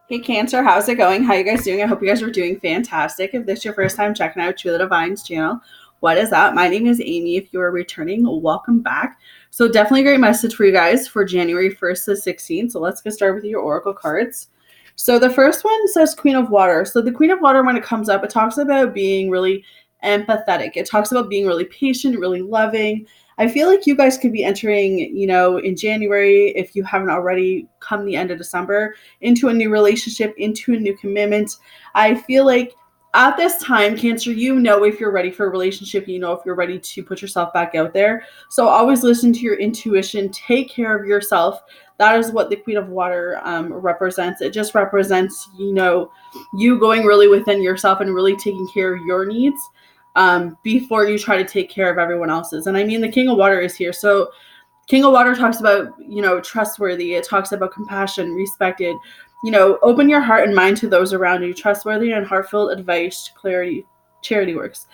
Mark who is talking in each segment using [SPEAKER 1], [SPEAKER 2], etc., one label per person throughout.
[SPEAKER 1] Hey Cancer, how's it going? How you guys doing? I hope you guys are doing fantastic. If this is your first time checking out Truly Divine's channel, what is up? My name is Amy. If you are returning, welcome back. So definitely a great message for you guys for January 1st to 16th. So let's get started with your oracle cards. So the first one says Queen of Water. So the Queen of Water, when it comes up, it talks about being really empathetic. It talks about being really patient, really loving. I feel like you guys could be entering, in January, if you haven't already, come the end of December, into a new relationship, into a new commitment. I feel like at this time, Cancer, you know if you're ready for a relationship, you know if you're ready to put yourself back out there. So always listen to your intuition, take care of yourself. That is what the Queen of Water represents. It just represents, you going really within yourself and really taking care of your needs before you try to take care of everyone else's. And I mean, the King of Water is here. So King of Water talks about, trustworthy. It talks about compassion, respected. Open your heart and mind to those around you. Trustworthy and heartfelt advice, clarity, charity works.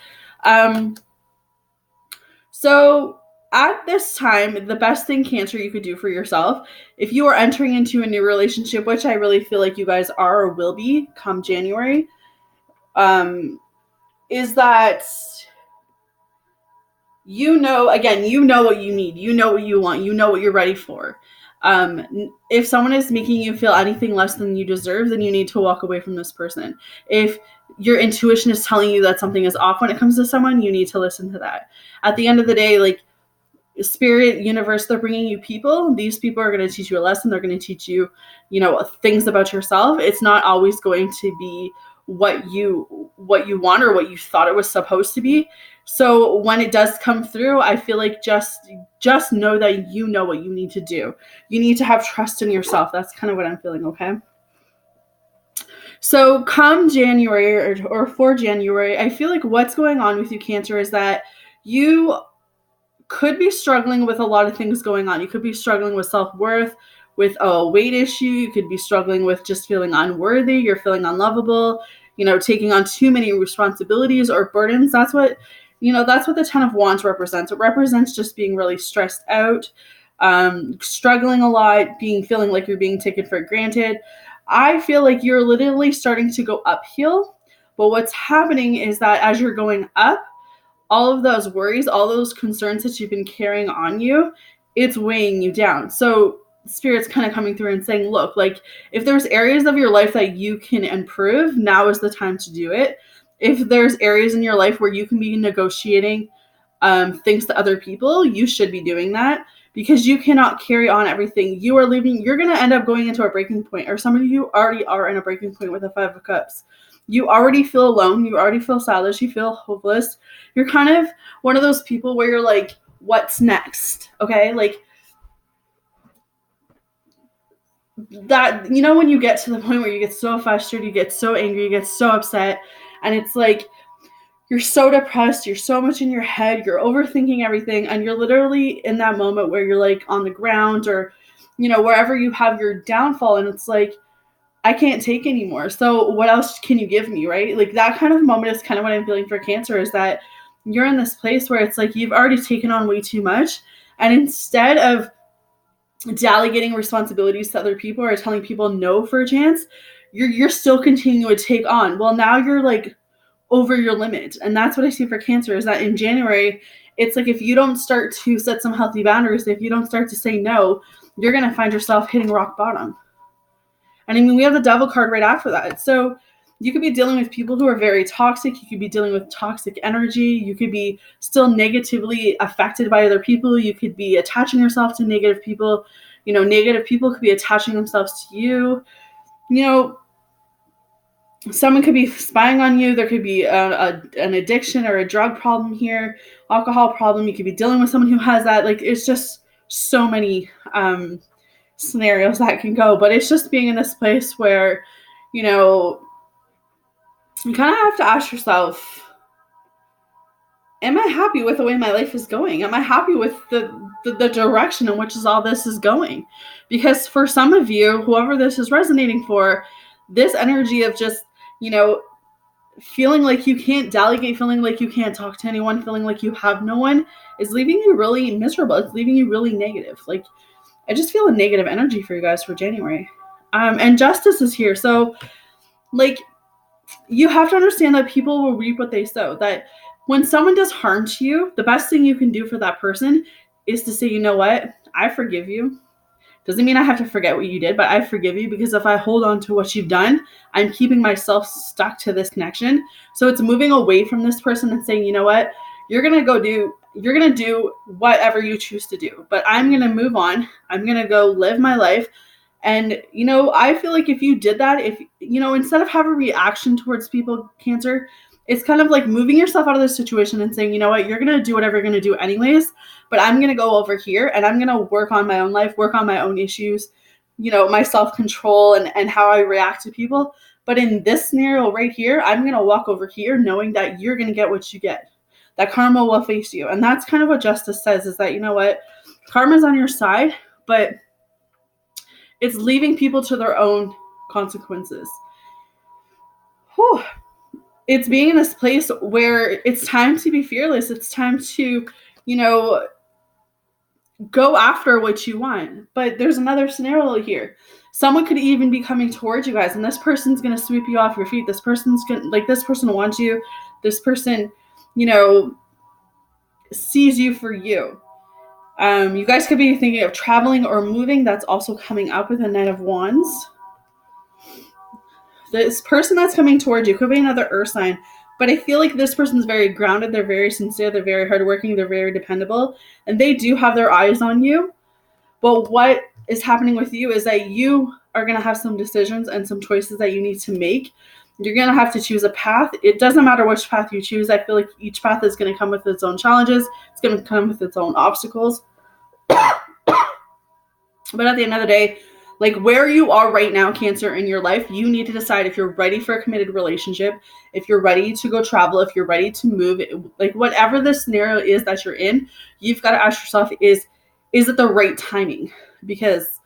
[SPEAKER 1] So at this time, the best thing, Cancer, you could do for yourself, if you are entering into a new relationship, which I really feel like you guys are or will be come January, is that you know what you need, you know what you want, you know what you're ready for. If someone is making you feel anything less than you deserve, then you need to walk away from this person. If your intuition is telling you that something is off when it comes to someone, you need to listen to that. At the end of the day, like, spirit, universe, they're bringing you people. These people are going to teach you a lesson. They're going to teach you, things about yourself. It's not always going to be what you want or what you thought it was supposed to be. So when it does come through, I feel like just know that you know what you need to do. You need to have trust in yourself. That's kind of what I'm feeling, okay? So come January or for January, I feel like what's going on with you, Cancer, is that you could be struggling with a lot of things going on. You could be struggling with self-worth, with a weight issue. You could be struggling with just feeling unworthy. You're feeling unlovable, taking on too many responsibilities or burdens. That's what the Ten of Wands represents. It represents just being really stressed out, struggling a lot, feeling like you're being taken for granted. I feel like you're literally starting to go uphill. But what's happening is that as you're going up, all of those worries, all those concerns that you've been carrying on you, it's weighing you down. So Spirit's kind of coming through and saying, look, like, if there's areas of your life that you can improve, now is the time to do it. If there's areas in your life where you can be negotiating things to other people, you should be doing that, because you cannot carry on everything. You're going to end up going into a breaking point, or some of you already are in a breaking point with the Five of Cups. You already feel alone. You already feel sadless. You feel hopeless. You're kind of one of those people where you're like, what's next? Okay? Like, that, when you get to the point where you get so frustrated, you get so angry, you get so upset, and it's like, you're so depressed, you're so much in your head, you're overthinking everything, and you're literally in that moment where you're like on the ground, or, wherever you have your downfall, and it's like, I can't take anymore. So what else can you give me, right? Like, that kind of moment is kind of what I'm feeling for Cancer, is that you're in this place where it's like you've already taken on way too much. And instead of delegating responsibilities to other people or telling people no for a chance, you're still continuing to take on. Well, now you're like over your limit. And that's what I see for Cancer, is that in January, it's like, if you don't start to set some healthy boundaries, if you don't start to say no, you're going to find yourself hitting rock bottom. And I mean, we have the Devil card right after that. So you could be dealing with people who are very toxic. You could be dealing with toxic energy. You could be still negatively affected by other people. You could be attaching yourself to negative people. Negative people could be attaching themselves to you. Someone could be spying on you. There could be an addiction or a drug problem here, alcohol problem. You could be dealing with someone who has that. Like, it's just so many scenarios that can go, but it's just being in this place where, you kind of have to ask yourself, am I happy with the way my life is going? Am I happy with the direction in which all this is going? Because for some of you, whoever this is resonating for, this energy of just, feeling like you can't delegate, feeling like you can't talk to anyone, feeling like you have no one, is leaving you really miserable. It's leaving you really negative. Like, I just feel a negative energy for you guys for January. And justice is here. So, like, you have to understand that people will reap what they sow. That when someone does harm to you, the best thing you can do for that person is to say, you know what? I forgive you. Doesn't mean I have to forget what you did, but I forgive you, because if I hold on to what you've done, I'm keeping myself stuck to this connection. So it's moving away from this person and saying, you know what? You're going to do whatever you choose to do, but I'm going to move on. I'm going to go live my life. And, I feel like if you did that, instead of have a reaction towards people, Cancer, it's kind of like moving yourself out of the situation and saying, you know what, you're going to do whatever you're going to do anyways, but I'm going to go over here and I'm going to work on my own life, work on my own issues, my self-control and how I react to people. But in this scenario right here, I'm going to walk over here knowing that you're going to get what you get, that karma will face you. And that's kind of what justice says, is that, you know what, karma's on your side, but it's leaving people to their own consequences. Whew. It's being in this place where it's time to be fearless. It's time to, go after what you want. But there's another scenario here. Someone could even be coming towards you guys, and this person's going to sweep you off your feet. This person wants you. This person, sees you for you. You guys could be thinking of traveling or moving. That's also coming up with a Knight of Wands. This person that's coming towards you could be another earth sign, but I feel like this person's very grounded. They're very sincere. They're very hardworking. They're very dependable, and they do have their eyes on you. But what is happening with you is that you are going to have some decisions and some choices that you need to make. You're going to have to choose a path. It doesn't matter which path you choose. I feel like each path is going to come with its own challenges. It's going to come with its own obstacles. But at the end of the day, like where you are right now, Cancer, in your life, you need to decide if you're ready for a committed relationship, if you're ready to go travel, if you're ready to move, like whatever the scenario is that you're in, you've got to ask yourself, is it the right timing? Because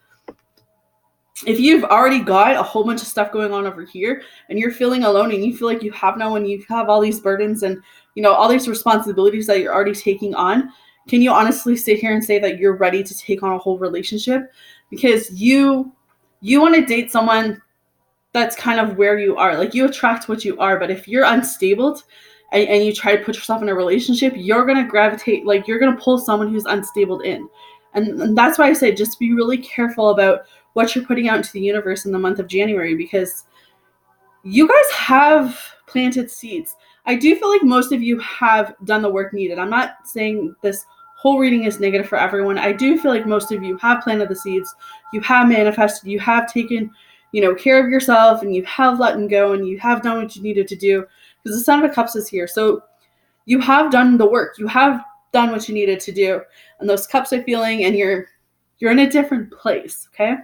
[SPEAKER 1] if you've already got a whole bunch of stuff going on over here and you're feeling alone and you feel like you have no one, you have all these burdens and, all these responsibilities that you're already taking on, can you honestly sit here and say that you're ready to take on a whole relationship? Because you want to date someone that's kind of where you are. Like you attract what you are, but if you're unstable and you try to put yourself in a relationship, you're going to gravitate, like you're going to pull someone who's unstable in. And that's why I say just be really careful about what you're putting out into the universe in the month of January, because you guys have planted seeds. I do feel like most of you have done the work needed. I'm not saying this whole reading is negative for everyone. I do feel like most of you have planted the seeds. You have manifested. You have taken, care of yourself, and you have let go, and you have done what you needed to do, because the Son of Cups is here. So you have done the work. You have done what you needed to do, and those cups are feeling, and you're in a different place. Okay.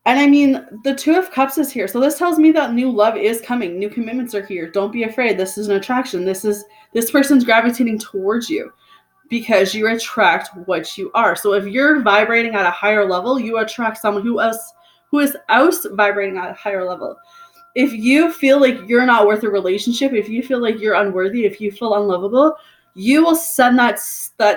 [SPEAKER 1] And I mean, the Two of Cups is here. So this tells me that new love is coming. New commitments are here. Don't be afraid. This is an attraction. This person's gravitating towards you because you attract what you are. So if you're vibrating at a higher level, you attract someone who is else vibrating at a higher level. If you feel like you're not worth a relationship, if you feel like you're unworthy, if you feel unlovable, you will send that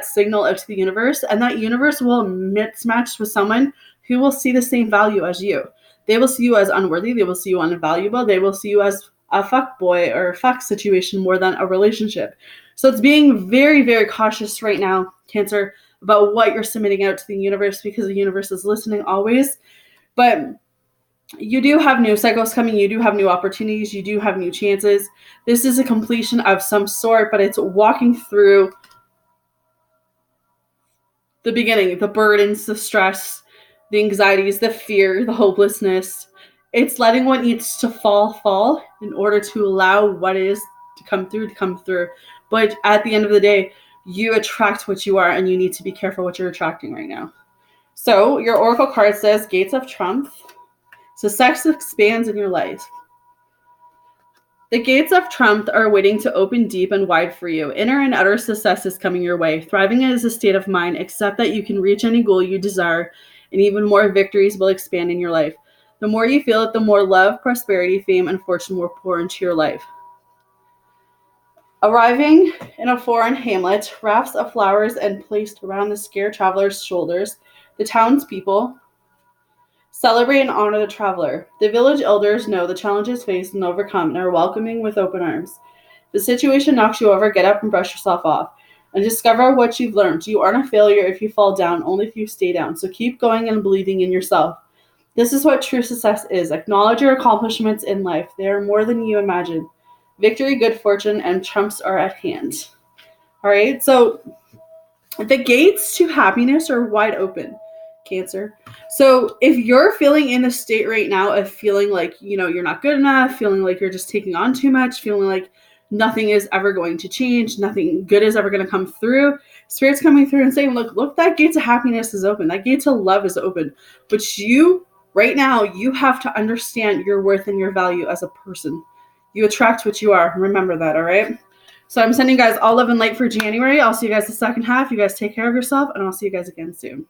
[SPEAKER 1] signal out to the universe, and that universe will mismatch with someone who will see the same value as you. They will see you as unworthy. They will see you invaluable. They will see you as a fuck boy or a fuck situation more than a relationship. So it's being very, very cautious right now, Cancer, about what you're submitting out to the universe, because the universe is listening always. But you do have new cycles coming. You do have new opportunities. You do have new chances. This is a completion of some sort, but it's walking through the beginning, the burdens, the stress, the anxieties, the fear, the hopelessness. It's letting what needs to fall in order to allow what is to come through. But at the end of the day, you attract what you are, and you need to be careful what you're attracting right now. So your Oracle card says Gates of Trump. So sex expands in your life. The gates of Trump are waiting to open deep and wide for you. Inner and outer success is coming your way. Thriving is a state of mind. Accept that you can reach any goal you desire, and even more victories will expand in your life. The more you feel it, the more love, prosperity, fame, and fortune will pour into your life. Arriving in a foreign hamlet, wreaths of flowers and placed around the scared traveler's shoulders, the townspeople Celebrate and honor the traveler. The village elders know the challenges faced and overcome and are welcoming with open arms. If the situation knocks you over, get up and brush yourself off and discover what you've learned. You aren't a failure if you fall down, only if you stay down. So keep going and believing in yourself. This is what true success is. Acknowledge your accomplishments in life. They are more than you imagine. Victory, good fortune, and trumps are at hand. All right, so the gates to happiness are wide open, Cancer. So if you're feeling in a state right now of feeling like, you're not good enough, feeling like you're just taking on too much, feeling like nothing is ever going to change, nothing good is ever going to come through, Spirit's coming through and saying, look, that gate to happiness is open. That gate to love is open. But you, right now, you have to understand your worth and your value as a person. You attract what you are. Remember that, all right? So I'm sending you guys all love and light for January. I'll see you guys the second half. You guys take care of yourself, and I'll see you guys again soon.